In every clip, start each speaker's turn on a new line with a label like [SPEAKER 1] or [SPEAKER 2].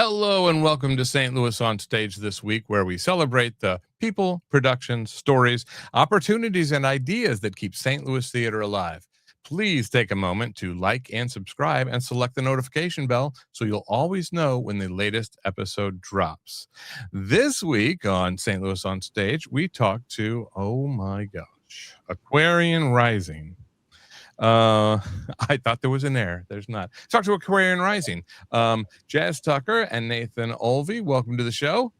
[SPEAKER 1] Hello and welcome to St. Louis on Stage this week, where we celebrate the people, productions, stories, opportunities, and ideas that keep St. Louis theater alive. Please take a moment to like and subscribe and select the notification bell so you'll always know when the latest episode drops. This week on St. Louis on Stage, we talk to, oh my gosh, Aquarian Rising. I thought there was an error. There's not. Talk to Aquarian Rising. Jazz Tucker and Nathan Olvey, welcome to the show.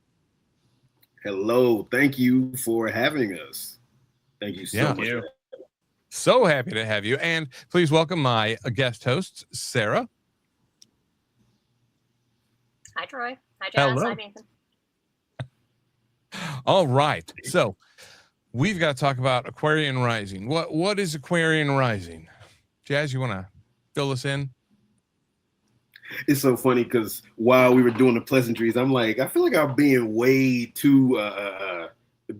[SPEAKER 2] Hello. Thank you for having us. Thank you so much.
[SPEAKER 1] So happy to have you. And please welcome my guest hosts, Sarah.
[SPEAKER 3] Hi, Troy. Hi, Jazz.
[SPEAKER 1] Hello.
[SPEAKER 3] Hi, Nathan.
[SPEAKER 1] All right. So we've got to talk about Aquarian Rising. What is Aquarian Rising? Jazz, you want to fill us in?
[SPEAKER 2] It's so funny because while we were doing the pleasantries, I'm like, I feel like I'm being way too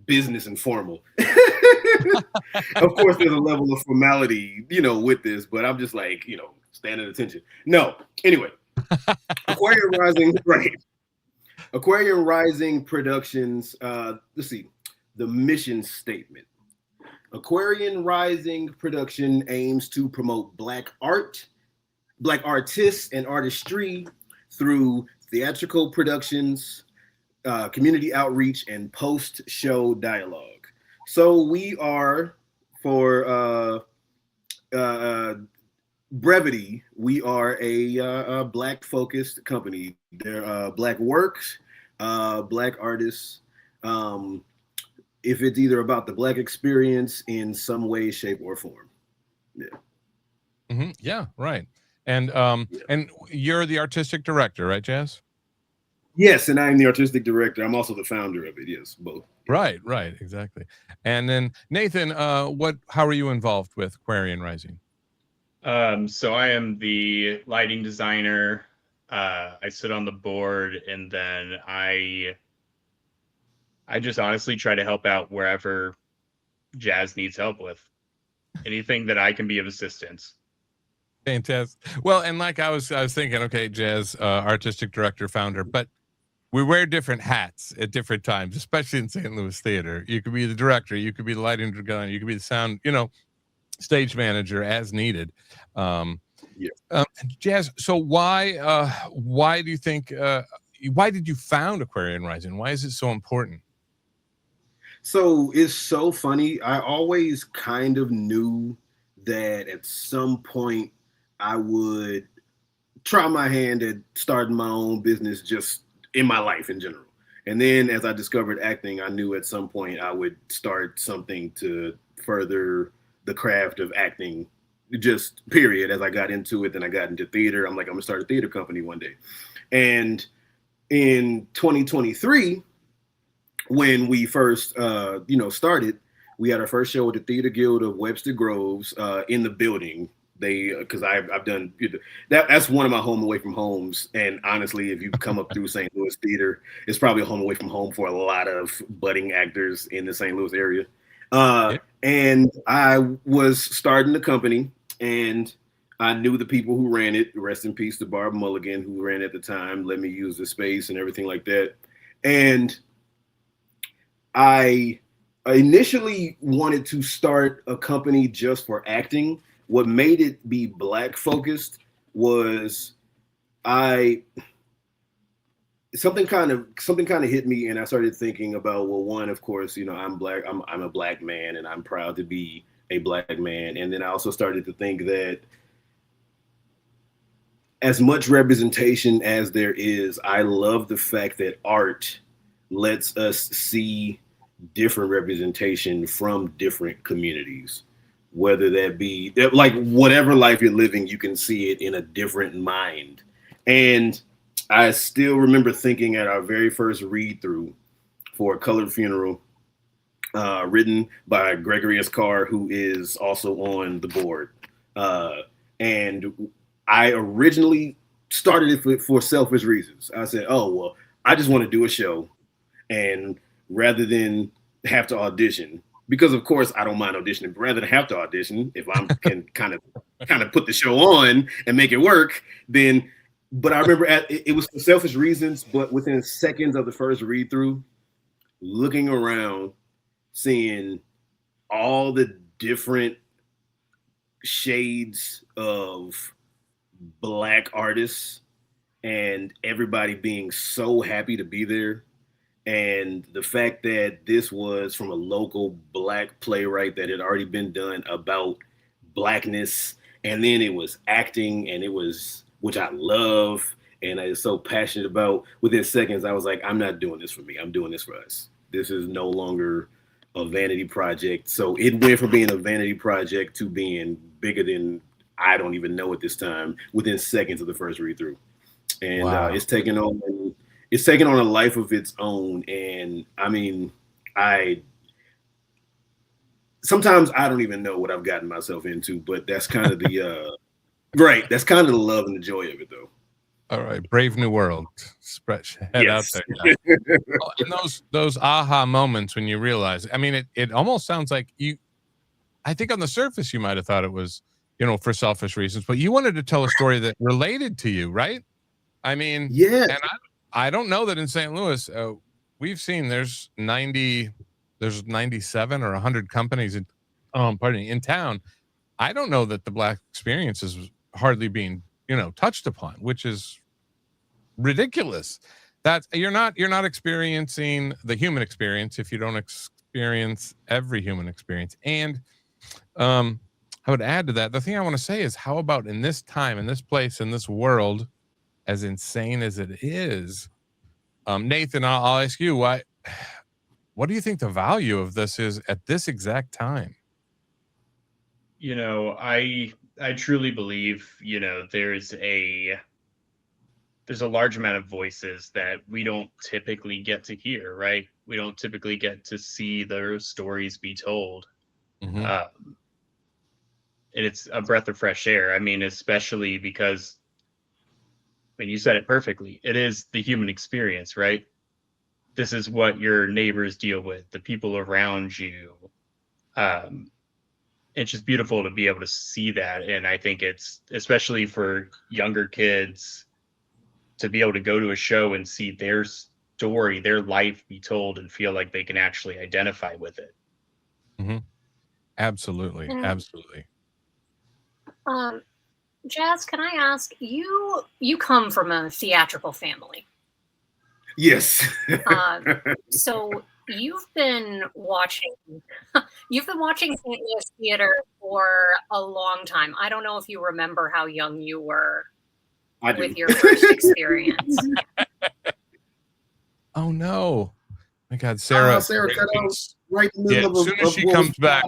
[SPEAKER 2] business and formal. Of course, there's a level of formality, with this, but I'm just like, standing attention. No. Anyway, Aquarian Rising, right. Aquarian Rising Productions, let's see, the mission statement. Aquarian Rising Production aims to promote Black art, Black artists, and artistry through theatrical productions, community outreach, and post-show dialogue. So we are, for brevity, we are a Black-focused company. They're Black works, Black artists. If it's either about the Black experience in some way, shape, or form. Yeah.
[SPEAKER 1] Mm-hmm. Yeah, right. And and you're the artistic director, right, Jazz?
[SPEAKER 2] Yes, and I'm the artistic director. I'm also the founder of it. Yes, both.
[SPEAKER 1] Right, exactly. And then Nathan, how are you involved with Aquarian Rising?
[SPEAKER 4] So I am the lighting designer. I sit on the board, and then I just honestly try to help out wherever Jazz needs help with anything that I can be of assistance.
[SPEAKER 1] Fantastic. Well, and like I was thinking, okay, Jazz, artistic director, founder, but we wear different hats at different times, especially in St. Louis theater. You could be the director, you could be the lighting designer, you could be the sound, stage manager as needed. Jazz, so why do you think, why did you found Aquarian Rising? Why is it so important?
[SPEAKER 2] So it's so funny. I always kind of knew that at some point I would try my hand at starting my own business just in my life in general. And then as I discovered acting, I knew at some point I would start something to further the craft of acting, just period. As I got into it, then I got into theater. I'm like, I'm gonna start a theater company one day. And in 2023, when we first, started, we had our first show at the Theater Guild of Webster Groves in the building. Because I've done that's one of my home away from homes. And honestly, if you come up through St. Louis theater, it's probably a home away from home for a lot of budding actors in the St. Louis area. And I was starting the company, and I knew the people who ran it. Rest in peace to Barb Mulligan, who ran at the time, let me use the space and everything like that. And I initially wanted to start a company just for acting. What made it be Black focused was something kind of hit me, and I started thinking about, well, one, of course, I'm Black. I'm a Black man, and I'm proud to be a Black man. And then I also started to think that as much representation as there is, I love the fact that art lets us see different representation from different communities, whether that be like whatever life you're living, you can see it in a different mind. And I still remember thinking at our very first read through for A Colored Funeral, written by Gregory S. Carr, who is also on the board. And I originally started it for selfish reasons. I said, oh, well, I just want to do a show. And rather than have to audition, because of course I don't mind auditioning, but rather than have to audition, if I can kind of put the show on and make it work, then But I remember it was for selfish reasons, but within seconds of the first read through, looking around, seeing all the different shades of Black artists and everybody being so happy to be there. And the fact that this was from a local Black playwright that had already been done about Blackness. And then it was acting, and it was, which I love and I was so passionate about. Within seconds, I was like, I'm not doing this for me. I'm doing this for us. This is no longer a vanity project. So it went from being a vanity project to being bigger than I don't even know at this time within seconds of the first read through. And
[SPEAKER 1] Wow.
[SPEAKER 2] It's taken on a life of its own. And I mean, sometimes I don't even know what I've gotten myself into, but that's kind of the right. That's kind of the love and the joy of it, though.
[SPEAKER 1] All right, Brave New World. Spread head
[SPEAKER 2] Yes.
[SPEAKER 1] out there. Oh, and those aha moments when you realize. I mean, it almost sounds like you. I think on the surface you might have thought it was, for selfish reasons, but you wanted to tell a story that related to you, right? I mean,
[SPEAKER 2] Yeah.
[SPEAKER 1] And I don't know that in St. Louis we've seen there's 97 or 100 companies in in town. I don't know that the Black experience is hardly being touched upon, which is ridiculous. That you're not experiencing the human experience if you don't experience every human experience. And I would add to that, the thing I want to say is, how about in this time, in this place, in this world, as insane as it is, Nathan, I'll ask you, what do you think the value of this is at this exact time?
[SPEAKER 4] I truly believe, there's a large amount of voices that we don't typically get to hear, right? We don't typically get to see their stories be told.
[SPEAKER 1] Mhm.
[SPEAKER 4] And it's a breath of fresh air. I mean, especially because, you said it perfectly. It is the human experience, right? This is what your neighbors deal with, the people around you. It's just beautiful to be able to see that. And I think it's, especially for younger kids, to be able to go to a show and see their story, their life be told, and feel like they can actually identify with it.
[SPEAKER 1] Mm-hmm. Absolutely.
[SPEAKER 3] And-
[SPEAKER 1] Absolutely.
[SPEAKER 3] Jazz, can I ask you? You come from a theatrical family.
[SPEAKER 2] Yes.
[SPEAKER 3] So you've been watching St. Louis theater for a long time. I don't know if you remember how young you were with your first experience.
[SPEAKER 1] Oh no! My God, Sarah
[SPEAKER 2] cut out right in the middle
[SPEAKER 1] as soon as she comes back.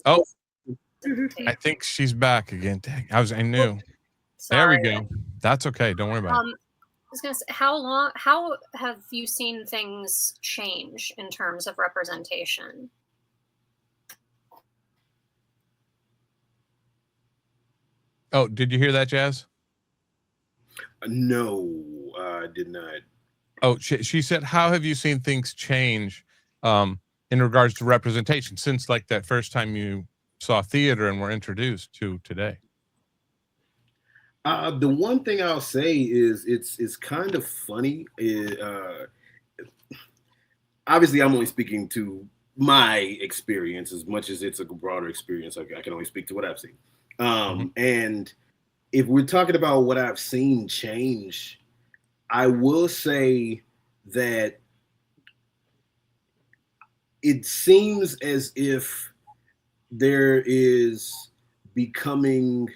[SPEAKER 1] Oh, I think she's back again. Dang, I knew.
[SPEAKER 3] Sorry.
[SPEAKER 1] There we go. That's okay. Don't worry about it.
[SPEAKER 3] I was gonna say, how have you seen things change in terms of representation?
[SPEAKER 1] Oh, did you hear that, Jazz?
[SPEAKER 2] No, I did not.
[SPEAKER 1] Oh, she said, how have you seen things change in regards to representation since like that first time you saw theater and were introduced to today?
[SPEAKER 2] The one thing I'll say is it's kind of funny. Obviously, I'm only speaking to my experience as much as it's a broader experience. I can only speak to what I've seen. And if we're talking about what I've seen change, I will say that it seems as if there's becoming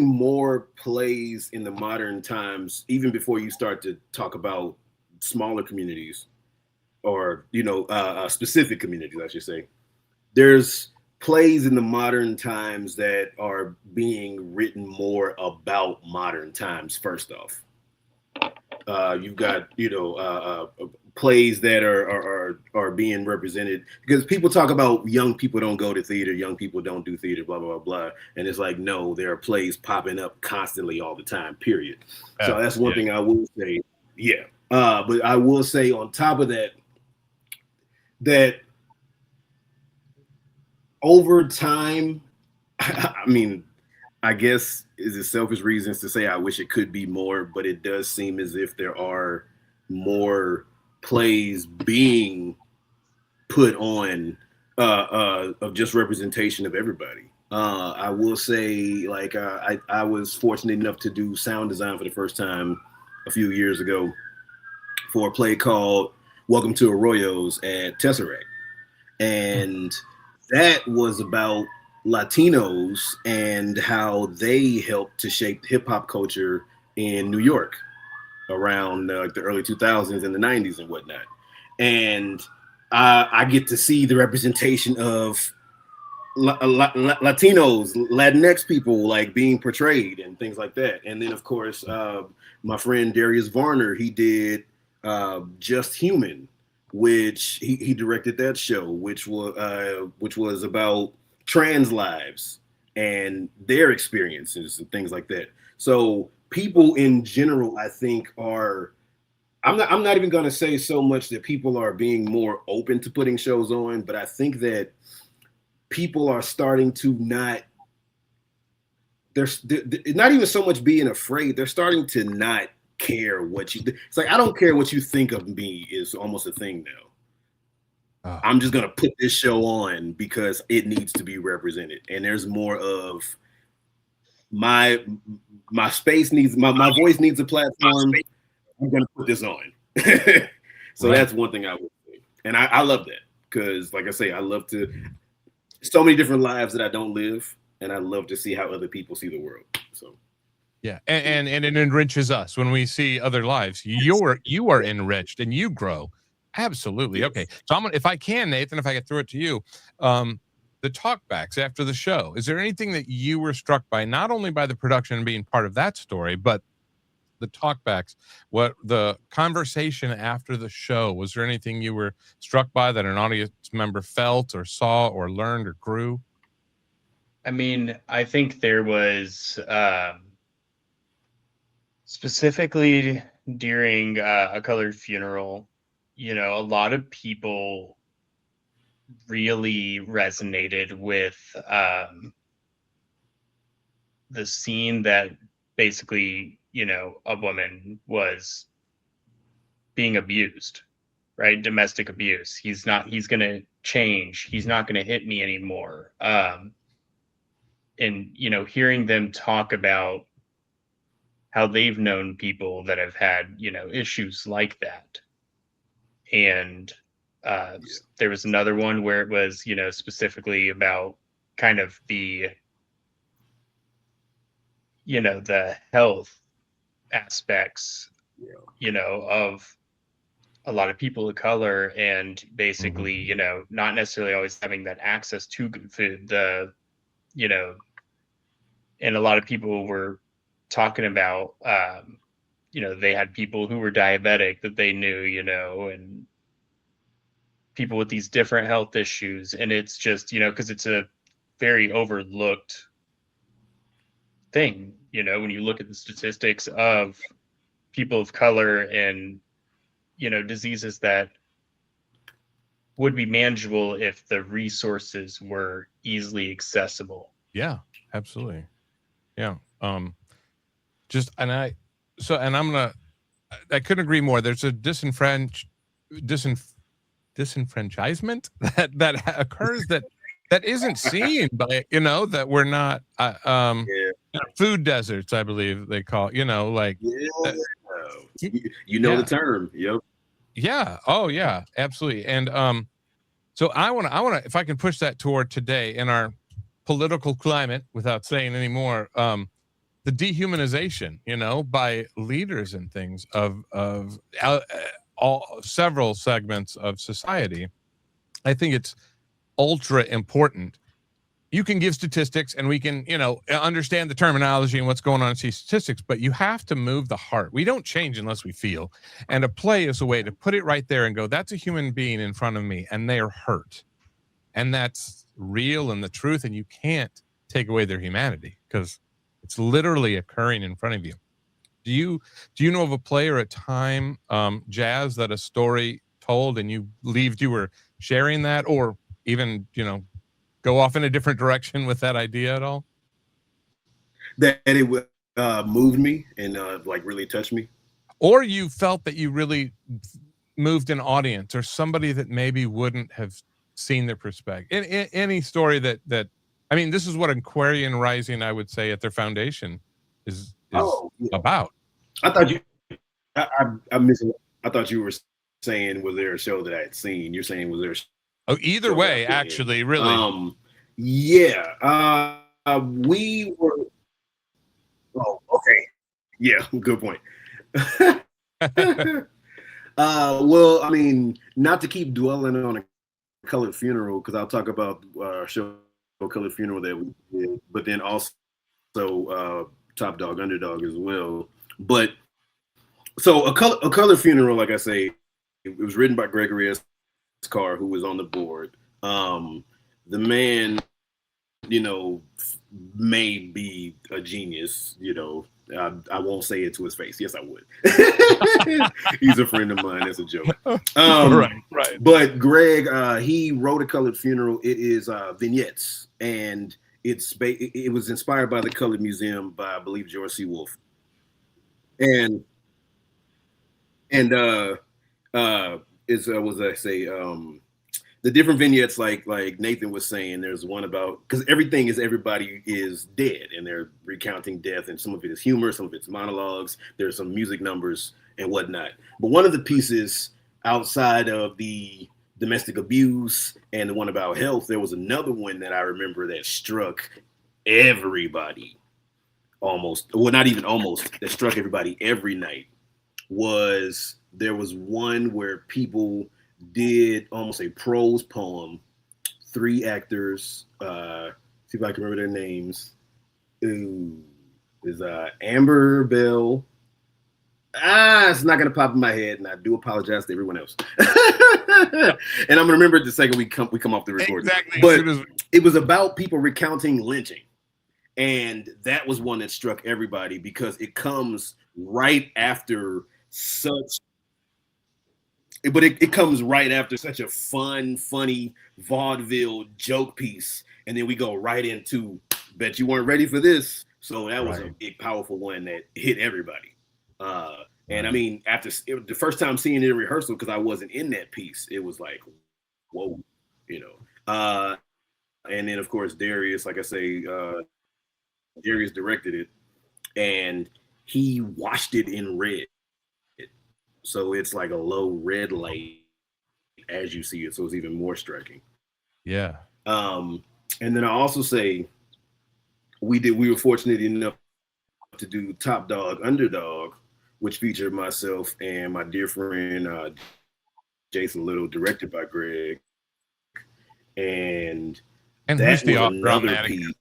[SPEAKER 2] more plays in the modern times, even before you start to talk about smaller communities or, specific communities, I should say. There's plays in the modern times that are being written more about modern times, first off. You've got, plays that are being represented, because people talk about young people don't go to theater, young people don't do theater, blah, blah, blah, blah. And it's like, no, there are plays popping up constantly all the time, period. So that's one thing I will say. Yeah. But I will say on top of that, that over time, I mean, I guess is it selfish reasons to say I wish it could be more, but it does seem as if there are more plays being put on of just representation of everybody. I will say, like, I was fortunate enough to do sound design for the first time a few years ago for a play called Welcome to Arroyos at Tesseract. And that was about Latinos and how they helped to shape hip hop culture in New York around the early 2000s and the 90s and whatnot. And I get to see the representation of Latinos, Latinx people like being portrayed and things like that. And then, of course, my friend Darius Varner, he did Just Human, which he directed that show, which was about trans lives and their experiences and things like that. So people in general, I think, are. I'm not even going to say so much that people are being more open to putting shows on, but I think that people are starting to not. They're not even so much being afraid. They're starting to not care what you. It's like, I don't care what you think of me is almost a thing now. Oh. I'm just gonna put this show on because it needs to be represented, and there's more of my space needs my voice needs a platform. I'm gonna put this on. So right. That's one thing I would say, and I love that because, like I say, I love to so many different lives that I don't live, and I love to see how other people see the world. So.
[SPEAKER 1] Yeah, and it enriches us when we see other lives. You are enriched and you grow. Absolutely. Yes. Okay. So if I can, Nathan, if I could throw it to you, the talkbacks after the show, is there anything that you were struck by, not only by the production and being part of that story, but the talkbacks, what the conversation after the show, was there anything you were struck by that an audience member felt or saw or learned or grew?
[SPEAKER 4] I mean, I think there was specifically during a colored funeral, a lot of people really resonated with the scene that basically, a woman was being abused, right? Domestic abuse. He's going to change. He's not going to hit me anymore. And, hearing them talk about how they've known people that have had, issues like that. And there was another one where it was, specifically about kind of the, the health aspects, of a lot of people of color, and basically, not necessarily always having that access to good food. And a lot of people were talking about, they had people who were diabetic that they knew, and people with these different health issues. And it's just, because it's a very overlooked thing, when you look at the statistics of people of color and, diseases that would be manageable if the resources were easily accessible.
[SPEAKER 1] Yeah, absolutely. Yeah. I couldn't agree more. There's a disenfranchisement that occurs that isn't seen by, that we're not, food deserts, I believe they call, like,
[SPEAKER 2] the term. Yep.
[SPEAKER 1] Yeah. Oh yeah, absolutely. And, so I want to, if I can push that toward today in our political climate without saying any more, the dehumanization, by leaders and things of several segments of society. I think it's ultra important. You can give statistics and we can, understand the terminology and what's going on in these statistics, but you have to move the heart. We don't change unless we feel. And a play is a way to put it right there and go, that's a human being in front of me and they are hurt. And that's real and the truth. And you can't take away their humanity because it's literally occurring in front of you. Do you know of a play or a time, Jazz, that a story told and you believed you were sharing that, or even, go off in a different direction with that idea at all?
[SPEAKER 2] that it moved me and like really touched me.
[SPEAKER 1] Or you felt that you really moved an audience or somebody that maybe wouldn't have seen their perspective. Any story that I mean, this is what Aquarian Rising, I would say, at their foundation is
[SPEAKER 2] Oh, yeah.
[SPEAKER 1] about.
[SPEAKER 2] I thought you, I'm missing. I thought you were saying, was there a show that I had seen? You're saying, was there a
[SPEAKER 1] Oh, either
[SPEAKER 2] show that
[SPEAKER 1] way,
[SPEAKER 2] I've been in?
[SPEAKER 1] actually, really.
[SPEAKER 2] Yeah. We were. Oh, okay. Yeah, good point. Well, I mean, not to keep dwelling on a colored funeral, because I'll talk about show Colored Funeral that we did, but then also Top Dog Underdog as well. But so a colored funeral, like I say, it was written by Gregory S. Carr, who was on the board. The man, you know, may be a genius, you know. I won't say it to his face. Yes, I would. He's a friend of mine. That's a joke.
[SPEAKER 1] Right.
[SPEAKER 2] But Greg, he wrote A Colored Funeral. It is vignettes, and it was inspired by the Colored Museum by, I believe, George C. Wolfe. And was I say the different vignettes, like Nathan was saying, there's one about, because everything is everybody is dead and they're recounting death, and some of it is humor, some of it's monologues, there's some music numbers and whatnot. But one of the pieces outside of the domestic abuse and the one about health, there was another one that I remember that struck everybody almost, well, not even almost, that struck everybody every night. There was one where people did almost a prose poem, 3 actors, see if I can remember their names. Ooh, is Amber Bell. It's not gonna pop in my head, and I do apologize to everyone else. And I'm gonna remember it the second we come off the recording.
[SPEAKER 1] Exactly.
[SPEAKER 2] But it was about people recounting lynching. And that was one that struck everybody because it comes right after such, but it comes right after such a funny vaudeville joke piece. And then we go right into, bet you weren't ready for this. So that was a big, powerful one that hit everybody. And I mean, after the first time seeing it in rehearsal, because I wasn't in that piece, it was like, whoa, you know. And then, of course, Darius, like I say, Darius directed it, and he washed it in red. So it's like a low red light as you see it. So it's even more striking.
[SPEAKER 1] Yeah.
[SPEAKER 2] And then I also say we were fortunate enough to do Top Dog Underdog, which featured myself and my dear friend Jason Little, directed by Greg. And that
[SPEAKER 1] who's the
[SPEAKER 2] was another piece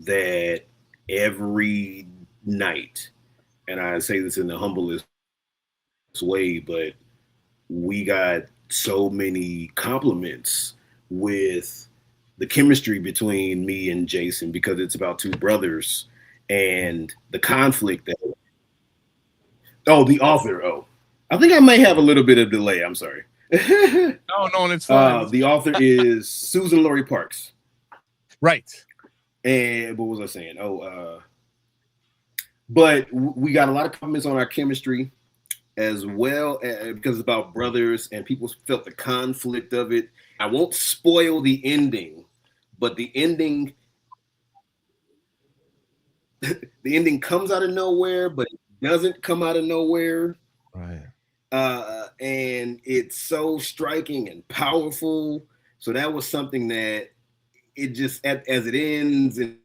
[SPEAKER 2] that every night, and I say this in the humblest way, but we got so many compliments with the chemistry between me and Jason, because it's about 2 brothers and the conflict that the author. I think I may have a little bit of delay. I'm sorry.
[SPEAKER 1] No, it's fine.
[SPEAKER 2] The author is Susan Laurie Parks.
[SPEAKER 1] Right.
[SPEAKER 2] And what was I saying? But we got a lot of comments on our chemistry as well, because it's about brothers and people felt the conflict of it. I won't spoil the ending, but the ending comes out of nowhere, but it doesn't come out of nowhere.
[SPEAKER 1] Right.
[SPEAKER 2] And it's so striking and powerful. So that was something that it just, as it ends, and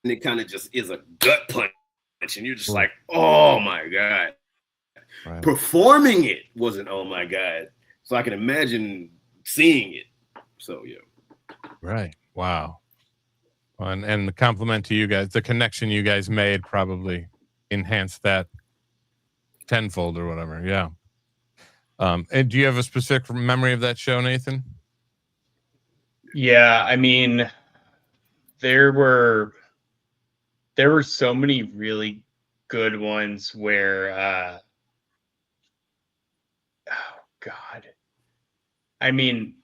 [SPEAKER 2] it kind of just is a gut punch, and you're just like, oh my God. Right. Performing it wasn't, oh my God. So I can imagine seeing it. So yeah.
[SPEAKER 1] Right. Wow. And the compliment to you guys, the connection you guys made probably enhanced that tenfold or whatever. Yeah. And do you have a specific memory of that show, Nathan?
[SPEAKER 4] Yeah, I mean, there were so many really good ones where oh God. I mean,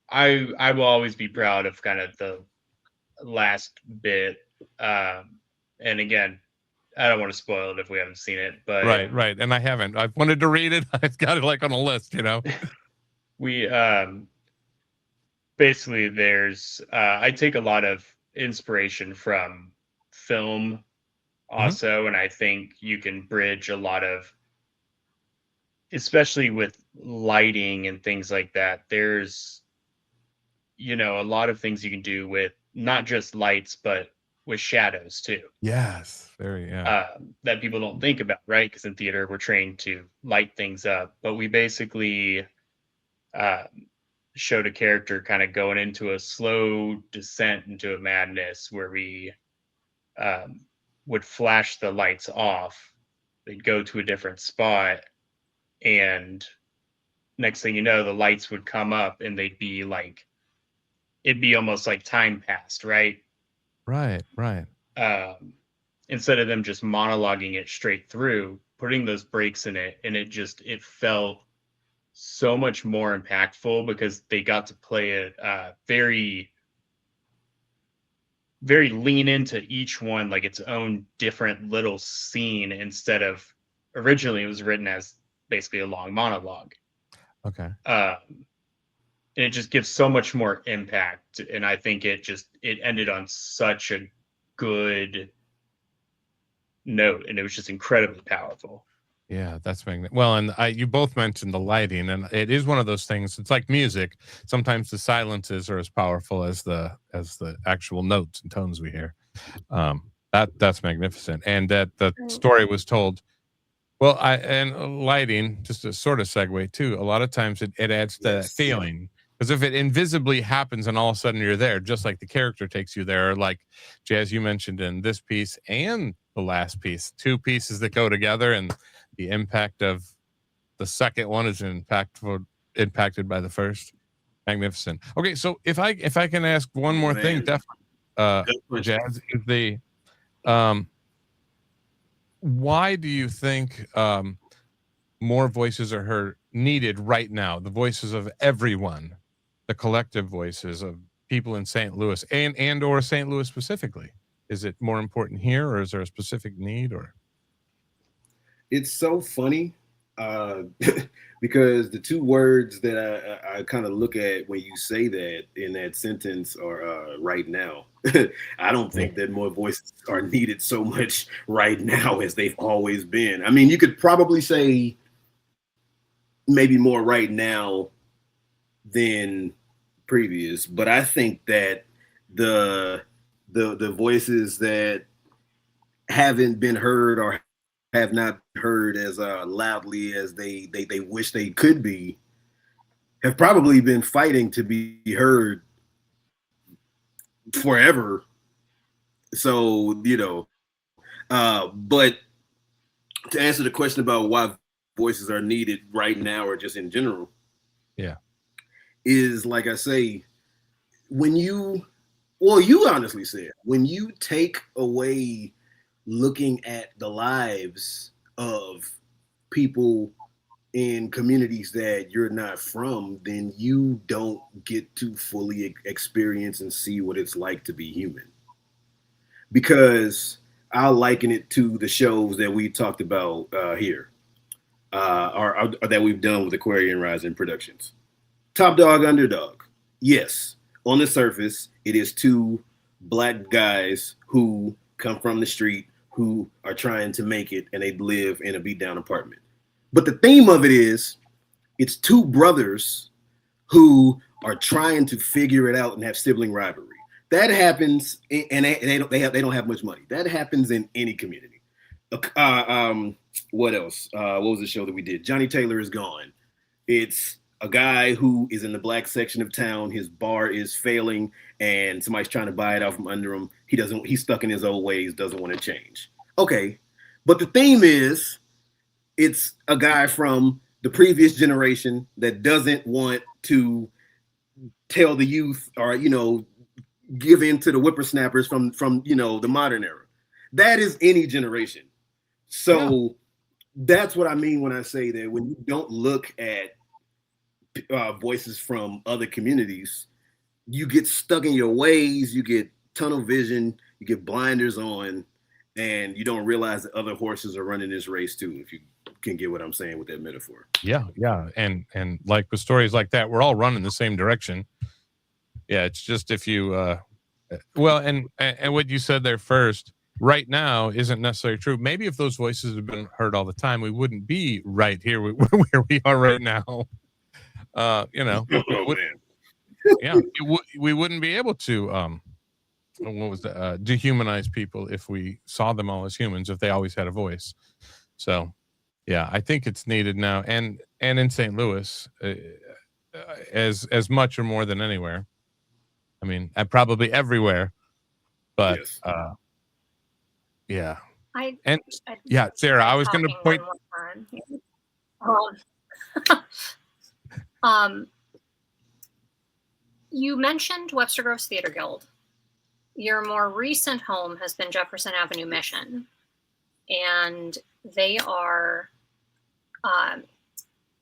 [SPEAKER 4] I will always be proud of kind of the last bit And again, I don't want to spoil it if we haven't seen it, but
[SPEAKER 1] Right. And I haven't. I've wanted to read it. I've got it like on a list, you know.
[SPEAKER 4] we basically there's I take a lot of inspiration from film also, and I think you can bridge a lot of, especially with lighting and things like that. There's, you know, a lot of things you can do with not just lights, but with shadows too.
[SPEAKER 1] Yes, very, yeah.
[SPEAKER 4] That people don't think about, right? Because in theater, we're trained to light things up, but we basically uh, showed a character kind of going into a slow descent into a madness where we um, would flash the lights off. They'd go to a different spot, and next thing you know, the lights would come up and they'd be like, it'd be almost like time passed, right?
[SPEAKER 1] Right.
[SPEAKER 4] Um, Instead of them just monologuing it straight through, putting those breaks in it, and it felt so much more impactful because they got to play it very, very lean into each one like its own different little scene, instead of originally it was written as basically a long monologue.
[SPEAKER 1] Okay.
[SPEAKER 4] And it just gives so much more impact, and I think it ended on such a good note, and it was just incredibly powerful.
[SPEAKER 1] Yeah, that's magnificent. Well, and you both mentioned the lighting, and it is one of those things. It's like music. Sometimes the silences are as powerful as the actual notes and tones we hear. That's magnificent, and that the story was told. Well, and lighting, just a sort of segue too. A lot of times it adds to that feeling, because if it invisibly happens and all of a sudden you're there, just like the character takes you there, like Jazz, you mentioned in this piece and the last piece, two pieces that go together, and the impact of the second one is impacted by the first. Magnificent. Okay, so if I can ask one more thing, definitely, Jazz, is why do you think more voices are needed right now? The voices of everyone, the collective voices of people in St. Louis and or St. Louis specifically. Is it more important here, or is there a specific need? Or
[SPEAKER 2] it's so funny because the two words that I kind of look at when you say that in that sentence are right now. I don't think that more voices are needed so much right now as they've always been. I mean, you could probably say maybe more right now than previous, but I think that the voices that haven't been heard or have not heard as loudly as they wish they could be have probably been fighting to be heard forever. So, you know, but to answer the question about why voices are needed right now or just in general,
[SPEAKER 1] yeah,
[SPEAKER 2] is like I say, when you honestly said, when you take away looking at the lives of people in communities that you're not from, then you don't get to fully experience and see what it's like to be human. Because I'll liken it to the shows that we talked about here, or that we've done with Aquarian Rising Productions. Top Dog, Underdog. Yes, on the surface, it is two black guys who come from the street who are trying to make it, and they live in a beat down apartment. But the theme of it is it's two brothers who are trying to figure it out and have sibling rivalry. That happens, and they don't have much money. That happens in any community. What else? What was the show that we did? Johnny Taylor Is Gone. It's a guy who is in the black section of town. His bar is failing, and somebody's trying to buy it out from under him. He's stuck in his old ways, doesn't want to change. Okay, but the theme is it's a guy from the previous generation that doesn't want to tell the youth, or give in to the whippersnappers from the modern era. That is any generation. So that's what I mean when I say that when you don't look at voices from other communities, you get stuck in your ways, you get tunnel vision, you get blinders on, and you don't realize that other horses are running this race too. If you can get what I'm saying with that metaphor.
[SPEAKER 1] Yeah, and like with stories like that, we're all running the same direction. Yeah, it's just if you well, and what you said there first, right now, isn't necessarily true. Maybe if those voices had been heard all the time, we wouldn't be right here where we are right now. You know, yeah, we wouldn't be able to what was that? Dehumanize people if we saw them all as humans, if they always had a voice. So yeah, I think it's needed now, and in St. Louis, as much or more than anywhere. I mean, probably everywhere, but
[SPEAKER 2] Yes.
[SPEAKER 1] yeah.
[SPEAKER 3] I
[SPEAKER 1] Yeah, Sarah, I was going to point.
[SPEAKER 3] You mentioned Webster Groves Theater Guild. Your more recent home has been Jefferson Avenue Mission, and they are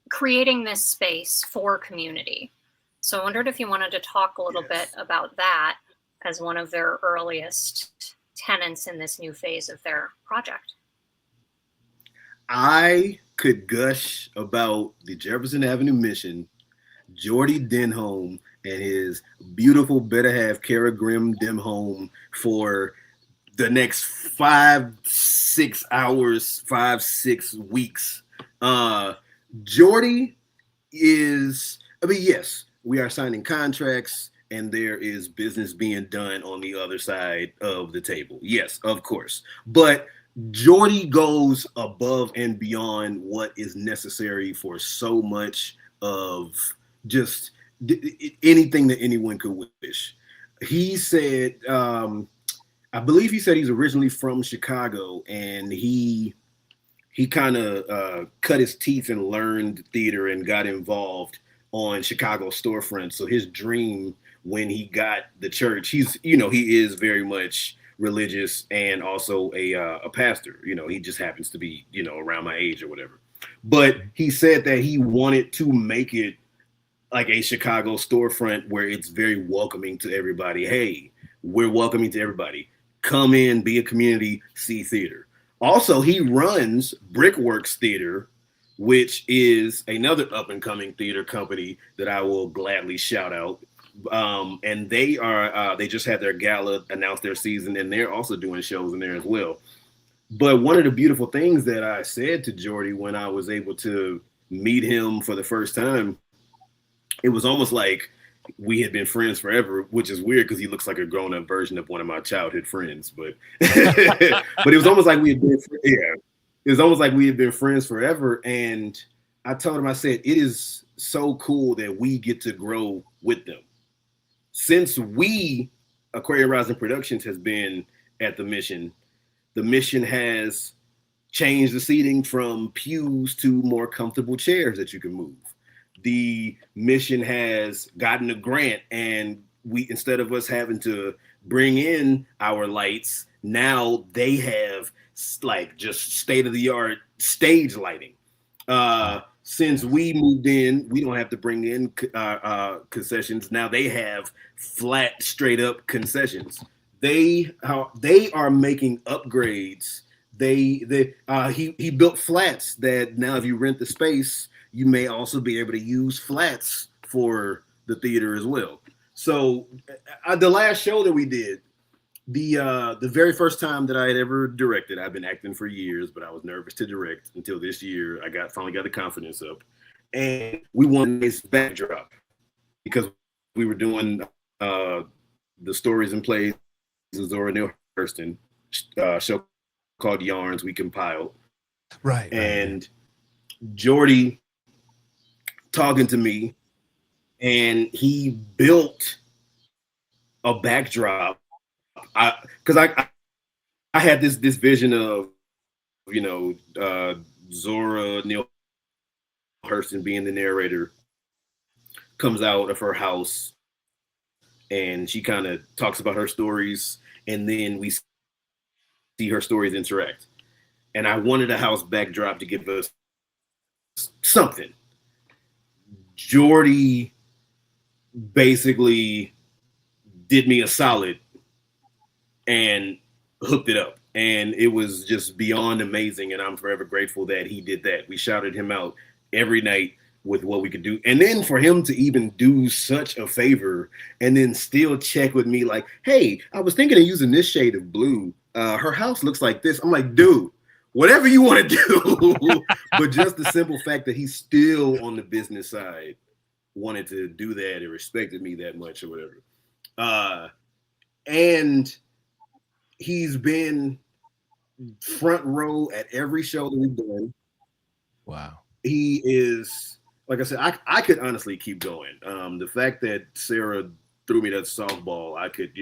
[SPEAKER 3] creating this space for community. So I wondered if you wanted to talk a little bit about that as one of their earliest tenants in this new phase of their project.
[SPEAKER 2] I could gush about the Jefferson Avenue Mission, Jordy Denholm, and his beautiful better half, Kara Grimm Denholm, for the next 5-6 hours, 5-6 weeks. Jordy is, I mean, yes, we are signing contracts and there is business being done on the other side of the table. Yes, of course. But Jordy goes above and beyond what is necessary for so much of just anything that anyone could wish. He said, I believe he said he's originally from Chicago, and he kind of cut his teeth and learned theater and got involved on Chicago storefronts. So his dream when he got the church, he is very much religious and also a pastor. He just happens to be, around my age or whatever. But he said that he wanted to make it like a Chicago storefront where it's very welcoming to everybody. Hey, we're welcoming to everybody. Come in, be a community, see theater. Also, he runs Brickworks Theater, which is another up-and-coming theater company that I will gladly shout out. And they just had their gala, announced their season, and they're also doing shows in there as well. But one of the beautiful things that I said to Jordy when I was able to meet him for the first time, it was almost like we had been friends forever, which is weird because he looks like a grown-up version of one of my childhood friends. But but it was almost like we had been, it was almost like we had been friends forever. And I told him, I said, it is so cool that we get to grow with them. Since Aquarian Rising Productions has been at the mission has changed the seating from pews to more comfortable chairs that you can move. The mission has gotten a grant, and instead of us having to bring in our lights, now they have like just state-of-the-art stage lighting. Since we moved in, we don't have to bring in concessions. Now they have flat, straight-up concessions. They are making upgrades. He built flats that now if you rent the space, you may also be able to use flats for the theater as well. So the last show that we did, the very first time that I had ever directed, I've been acting for years, but I was nervous to direct until this year. I finally got the confidence up, and we wanted this backdrop because we were doing the stories and plays of Zora Neale Hurston show called Yarns we compiled.
[SPEAKER 1] Right.
[SPEAKER 2] And Jordy talking to me, and he built a backdrop. Because I had this vision of Zora Neale Hurston being the narrator, comes out of her house and she kind of talks about her stories, and then we see her stories interact. And I wanted a house backdrop to give us something. Jordy basically did me a solid and hooked it up. And it was just beyond amazing. And I'm forever grateful that he did that. We shouted him out every night with what we could do. And then for him to even do such a favor and then still check with me like, hey, I was thinking of using this shade of blue. Her house looks like this. I'm like, dude, whatever you want to do. But just the simple fact that he's still on the business side wanted to do that and respected me that much or whatever. And he's been front row at every show that we've done.
[SPEAKER 1] Wow.
[SPEAKER 2] He is, like I said, I could honestly keep going. The fact that Sarah threw me that softball, I could,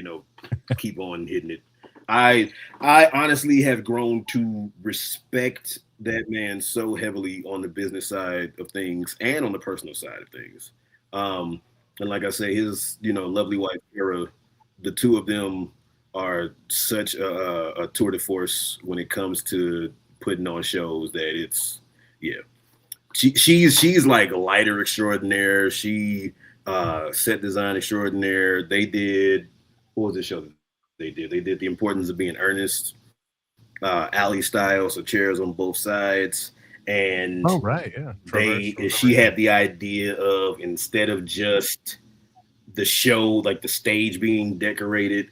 [SPEAKER 2] keep on hitting it. I honestly have grown to respect that man so heavily on the business side of things and on the personal side of things. And like I say, his, lovely wife, Sarah, the two of them are such a tour de force when it comes to putting on shows that it's, she's like a lighter extraordinaire. She set design extraordinaire. They did, what was the show that they did? They did The Importance of Being Earnest, alley style, so chairs on both sides. And
[SPEAKER 1] oh, right, yeah.
[SPEAKER 2] She had the idea of, instead of just the show, like the stage being decorated,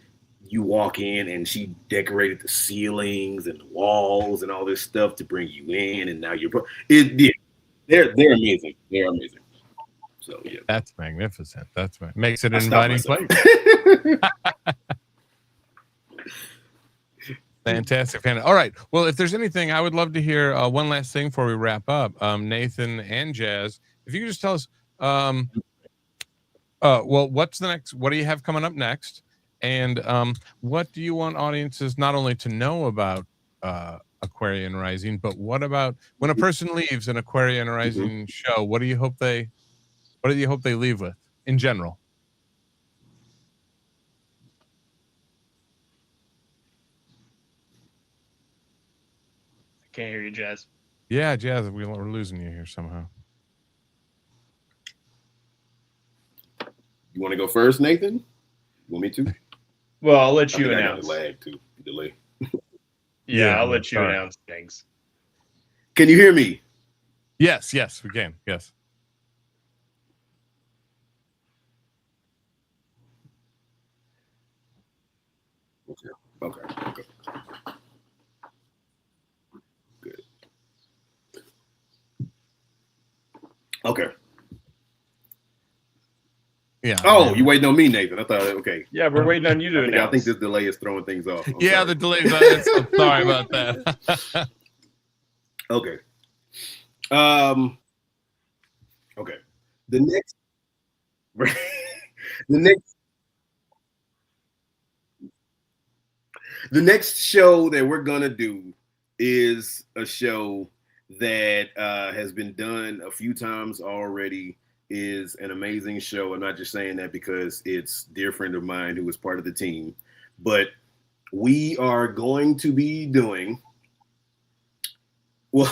[SPEAKER 2] you walk in and she decorated the ceilings and the walls and all this stuff to bring you in, and now they're amazing. They're amazing. So yeah,
[SPEAKER 1] that's magnificent. Makes it an inviting place. Fantastic. All right. Well, if there's anything, I would love to hear one last thing before we wrap up. Nathan and Jazz, if you could just tell us, well, what's the next? What do you have coming up next? And what do you want audiences not only to know about Aquarian Rising, but what about when a person leaves an Aquarian Rising show? What do you hope they leave with in general?
[SPEAKER 4] I can't hear you, Jazz.
[SPEAKER 1] Yeah, Jazz, we're losing you here somehow.
[SPEAKER 2] You want to go first, Nathan? You want me to?
[SPEAKER 4] Well, I'll let you announce.
[SPEAKER 2] Delay.
[SPEAKER 4] Yeah, I'll let you announce things.
[SPEAKER 2] Can you hear me?
[SPEAKER 1] Yes, we can. Yes.
[SPEAKER 2] Okay. Good. Okay.
[SPEAKER 1] Yeah.
[SPEAKER 2] Oh, you waiting on me, Nathan? I thought, okay.
[SPEAKER 4] Yeah, we're waiting on you to announce.
[SPEAKER 2] I think this delay is throwing things off.
[SPEAKER 1] Yeah, the delay. Sorry about that.
[SPEAKER 2] Okay. Okay. The next show that we're gonna do is a show that has been done a few times already. Is an amazing show. I'm not just saying that because it's a dear friend of mine who was part of the team, but we are going to be doing, well,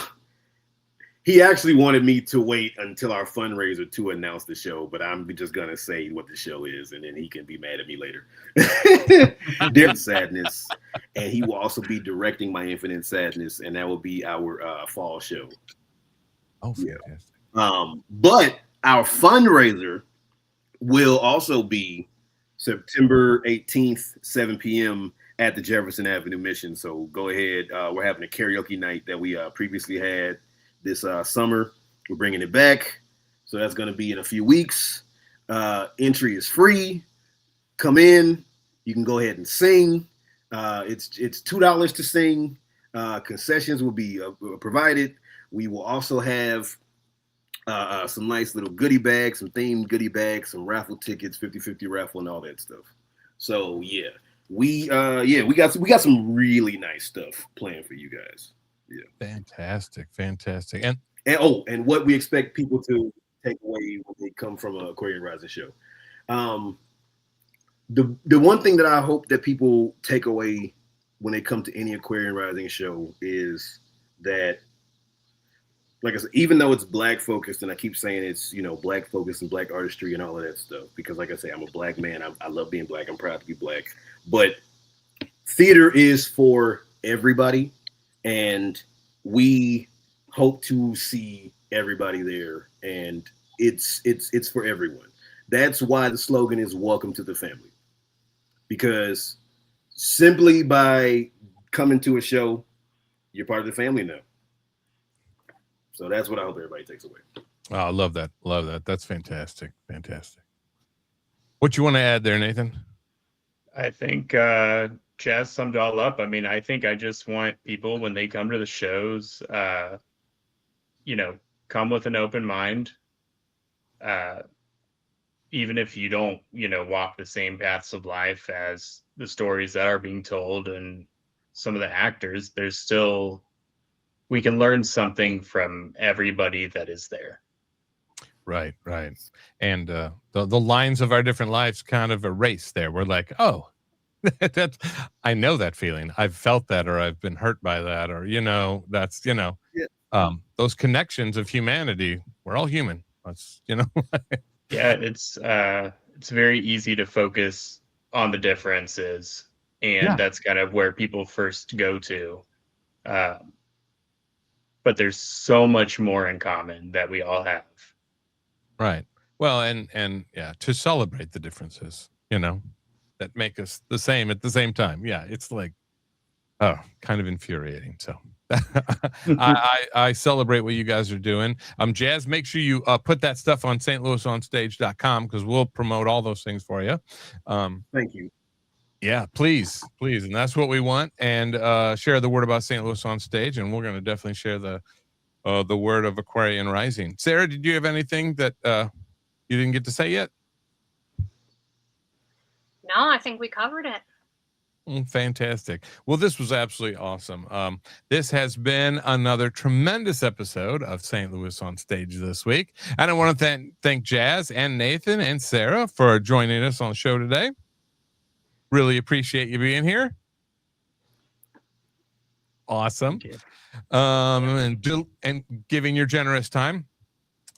[SPEAKER 2] he actually wanted me to wait until our fundraiser to announce the show, but I'm just going to say what the show is, and then he can be mad at me later. Infinite Sadness, and he will also be directing my Infinite Sadness, and that will be our fall show.
[SPEAKER 1] Oh, fantastic.
[SPEAKER 2] But our fundraiser will also be September 18th, 7 p.m. at the Jefferson Avenue Mission. So go ahead. We're having a karaoke night that we previously had this summer. We're bringing it back. So that's going to be in a few weeks. Entry is free. Come in. You can go ahead and sing. It's $2 to sing. Concessions will be provided. We will also have some nice little goodie bags, some themed goodie bags, some raffle tickets, 50-50 raffle, and all that stuff. So yeah, we got some really nice stuff planned for you guys. Yeah,
[SPEAKER 1] fantastic,
[SPEAKER 2] and what we expect people to take away when they come from an Aquarian Rising show. The one thing that I hope that people take away when they come to any Aquarian Rising show is that, like I said, even though it's Black focused, and I keep saying it's, Black focused and Black artistry and all of that stuff, because like I say, I'm a Black man. I love being Black. I'm proud to be Black. But theater is for everybody, and we hope to see everybody there, and it's for everyone. That's why the slogan is "Welcome to the family," because simply by coming to a show, you're part of the family now. So that's what I hope everybody takes away.
[SPEAKER 1] Oh, I love that. Love that. That's fantastic. Fantastic. What you want to add there, Nathan?
[SPEAKER 4] I think Jazz summed it all up. I mean, I think I just want people, when they come to the shows, come with an open mind. Even if you don't, walk the same paths of life as the stories that are being told and some of the actors, we can learn something from everybody that is there.
[SPEAKER 1] Right. And the lines of our different lives kind of erase there. We're like, oh, I know that feeling. I've felt that, or I've been hurt by that, or that's those connections of humanity. We're all human. That's
[SPEAKER 4] Yeah, it's very easy to focus on the differences, and that's kind of where people first go to. But there's so much more in common that we all have.
[SPEAKER 1] Right. Well, and yeah, to celebrate the differences, that make us the same at the same time. Yeah, it's like, kind of infuriating. So I celebrate what you guys are doing. Jazz, make sure you put that stuff on stlouisonstage.com, because we'll promote all those things for you.
[SPEAKER 2] Thank you.
[SPEAKER 1] Yeah, please. And that's what we want. And share the word about St. Louis on Stage, and we're going to definitely share the word of Aquarian Rising. Sarah, did you have anything that you didn't get to say yet?
[SPEAKER 3] No, I think we covered it.
[SPEAKER 1] Fantastic. Well, this was absolutely awesome. This has been another tremendous episode of St. Louis on Stage this week. And I want to thank Jazz and Nathan and Sarah for joining us on the show today. Really appreciate you being here. Awesome. And giving your generous time.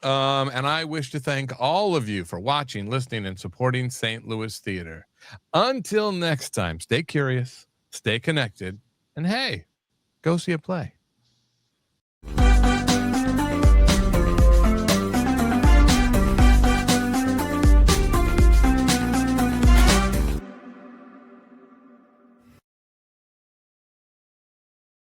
[SPEAKER 1] And I wish to thank all of you for watching, listening, and supporting St. Louis Theater. Until next time, stay curious, stay connected, and hey, go see a play.